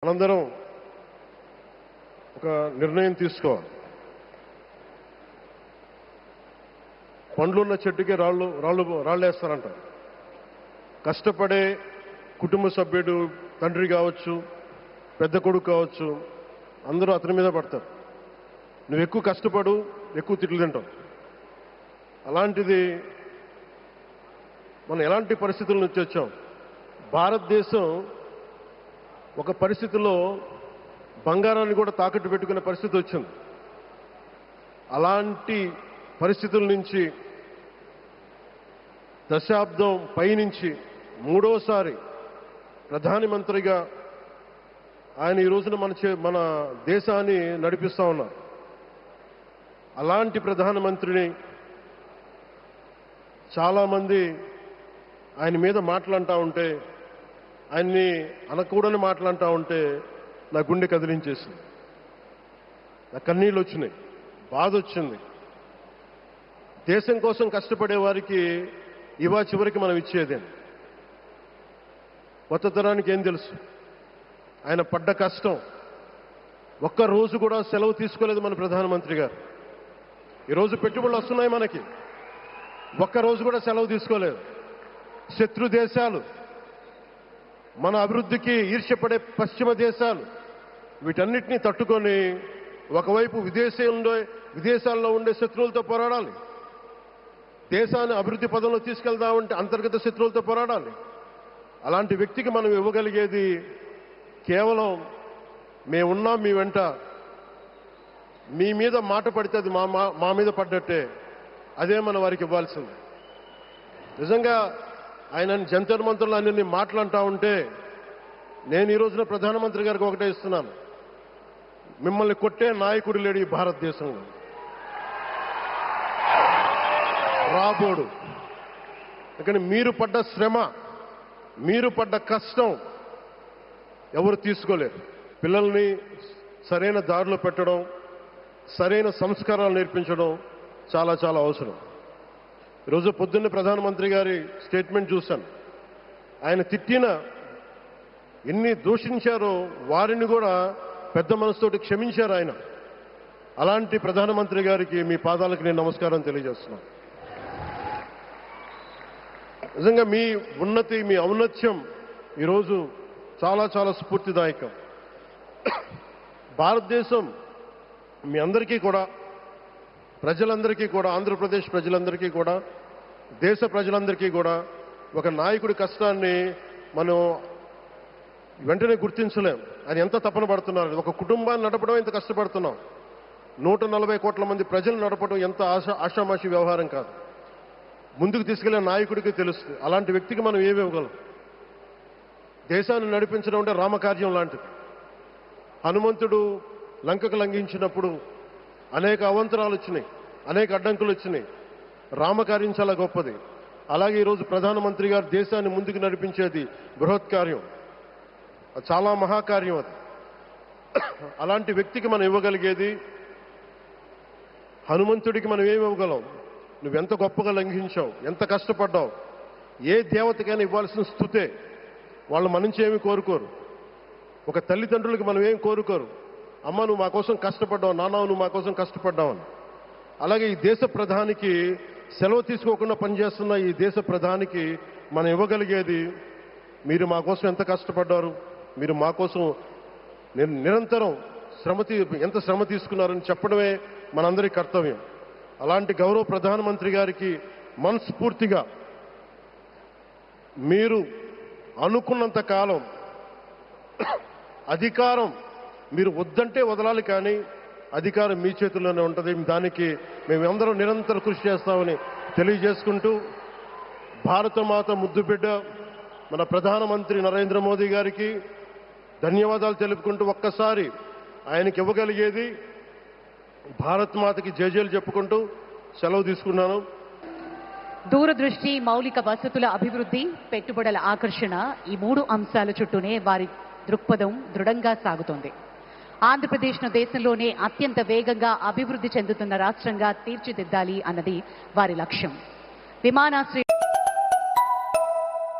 మనందరం ఒక నిర్ణయం తీసుకోవాలి. పండ్లున్న చెట్టుకి రాళ్ళేస్తారంట. కష్టపడే కుటుంబ సభ్యుడు, తండ్రి కావచ్చు, పెద్ద కొడుకు కావచ్చు, అందరూ అతని మీద పడతారు. నువ్వు ఎక్కువ కష్టపడు, ఎక్కువ తిట్లు తింటావు. అలాంటిది మనం ఎలాంటి పరిస్థితుల నుంచి వచ్చాం? భారతదేశం ఒక పరిస్థితిలో బంగారాన్ని కూడా తాకట్టు పెట్టుకునే పరిస్థితి వచ్చింది. అలాంటి పరిస్థితుల నుంచి దశాబ్దం పైనుంచి మూడోసారి ప్రధానమంత్రిగా ఆయన ఈ రోజున మన దేశాన్ని నడిపిస్తూ ఉన్నారు. అలాంటి ప్రధానమంత్రిని చాలామంది ఆయన మీద మాట్లాడుతూ ఉంటే, ఆయన్ని అనకూడని మాట్లాడుతూ ఉంటే నా గుండె కదిలించేసింది. నా కన్నీళ్ళు వచ్చినాయి, బాధ వచ్చింది. దేశం కోసం కష్టపడే వారికి ఇవా చివరికి మనం ఇచ్చేదే. కొత్త తరానికి ఏం తెలుసు? ఆయన పడ్డ కష్టం. ఒక్కరోజు కూడా సెలవు తీసుకోలేదు మన ప్రధానమంత్రి గారు. ఈరోజు పెట్టుబడులు వస్తున్నాయి మనకి, ఒక్కరోజు కూడా సెలవు తీసుకోలేదు. శత్రు దేశాలు, మన అభివృద్ధికి ఈర్ష్యపడే పశ్చిమ దేశాలు, వీటన్నిటినీ తట్టుకొని ఒకవైపు విదేశాల్లో ఉండే శత్రువులతో పోరాడాలి, దేశాన్ని అభివృద్ధి పదంలో తీసుకెళ్దామంటే అంతర్గత శత్రువులతో పోరాడాలి. అలాంటి వ్యక్తికి మనం ఇవ్వగలిగేది కేవలం మేమున్నాం మీ వెంట, మీ మీద మాట పడితే అది మా మీద పడ్డట్టే, అదే మన వారికి ఇవ్వాల్సింది. నిజంగా ఆయన జంతర్ మంత్రులు అన్ని మాట్లాడుతూ ఉంటే నేను ఈ రోజున ప్రధానమంత్రి గారికి ఒకటే ఇస్తున్నాను, మిమ్మల్ని కొట్టే నాయకుడు లేడు ఈ భారతదేశంలో, రాబోడు. కానీ మీరు పడ్డ శ్రమ, మీరు పడ్డ కష్టం ఎవరు తీసుకోలేరు. పిల్లల్ని సరైన దారిలో పెట్టడం, సరైన సంస్కారాలు నేర్పించడం చాలా చాలా అవసరం. ఈరోజు పొద్దున్నే ప్రధానమంత్రి గారి స్టేట్మెంట్ చూశాను. ఆయన తిట్టిన, ఎన్ని దూషించారో వారిని కూడా పెద్ద మనసుతోటి క్షమించారు ఆయన. అలాంటి ప్రధానమంత్రి గారికి మీ పాదాలకు నేను నమస్కారం తెలియజేస్తున్నాను. నిజంగా మీ ఉన్నతి, మీ ఔన్నత్యం ఈరోజు చాలా చాలా స్ఫూర్తిదాయకం. భారతదేశం మీ అందరికీ కూడా, ప్రజలందరికీ కూడా, ఆంధ్రప్రదేశ్ ప్రజలందరికీ కూడా, దేశ ప్రజలందరికీ కూడా ఒక నాయకుడి కష్టాన్ని మనం వెంటనే గుర్తించలేం. ఆయన ఎంత తపన పడుతున్నారు. ఒక కుటుంబాన్ని నడపడం ఎంత కష్టపడుతున్నాం. 140 కోట్ల మంది ప్రజలు నడపడం ఎంత ఆషామాషి వ్యవహారం కాదు. ముందుకు తీసుకెళ్లే నాయకుడికి తెలుస్తుంది. అలాంటి వ్యక్తికి మనం ఏమి ఇవ్వగలం? దేశాన్ని నడిపించడం అంటే రామకార్యం లాంటిది. హనుమంతుడు లంకకు లంఘించినప్పుడు అనేక అవంతరాలు వచ్చినాయి, అనేక అడ్డంకులు వచ్చినాయి. రామకార్యం చాలా గొప్పది. అలాగే ఈరోజు ప్రధానమంత్రి గారు దేశాన్ని ముందుకు నడిపించేది బృహత్ కార్యం, చాలా మహాకార్యం అది. అలాంటి వ్యక్తికి మనం ఇవ్వగలిగేది, హనుమంతుడికి మనం ఏమి ఇవ్వగలం? నువ్వెంత గొప్పగా లంఘించావు, ఎంత కష్టపడ్డావు. ఏ దేవతకైనా ఇవ్వాల్సిన స్తుతే. వాళ్ళు మన నుంచి ఏమి కోరుకోరు. ఒక తల్లిదండ్రులకి మనం ఏం కోరుకోరు, అమ్మ నువ్వు మా కోసం కష్టపడ్డావు, నాన్న నువ్వు మా కోసం కష్టపడ్డావు అని. అలాగే ఈ దేశ ప్రధానికి, సెలవు తీసుకోకుండా పనిచేస్తున్న ఈ దేశ ప్రధానికి మనం ఇవ్వగలిగేది, మీరు మా కోసం ఎంత కష్టపడ్డారు, మీరు మా కోసం నిరంతరం ఎంత శ్రమ తీసుకున్నారని చెప్పడమే మనందరి కర్తవ్యం. అలాంటి గౌరవ ప్రధానమంత్రి గారికి మనస్ఫూర్తిగా మీరు అనుకున్నంత కాలం అధికారం మీరు వద్దంటే వదలాలి, కానీ అధికారం మీ చేతుల్లోనే ఉంటుంది. దానికి మేమందరం నిరంతరం కృషి చేస్తామని తెలియజేసుకుంటూ, భారతమాత ముద్దుబిడ్డ మన ప్రధానమంత్రి నరేంద్ర మోదీ గారికి ధన్యవాదాలు తెలుపుకుంటూ, ఒక్కసారి ఆయనకి ఇవ్వగలిగేది భారత్ మాతకి జేజేలు చెప్పుకుంటూ సెలవు తీసుకున్నాను. దూరదృష్టి, మౌలిక వసతుల అభివృద్ధి, పెట్టుబడుల ఆకర్షణ, ఈ 3 అంశాల చుట్టూనే వారి దృక్పథం దృఢంగా సాగుతోంది. ఆంధ్రప్రదేశ్ను దేశంలోనే అత్యంత వేగంగా అభివృద్ధి చెందుతున్న రాష్ట్రంగా తీర్చిదిద్దాలి అన్నది వారి లక్ష్యం. విమానాశ్రయం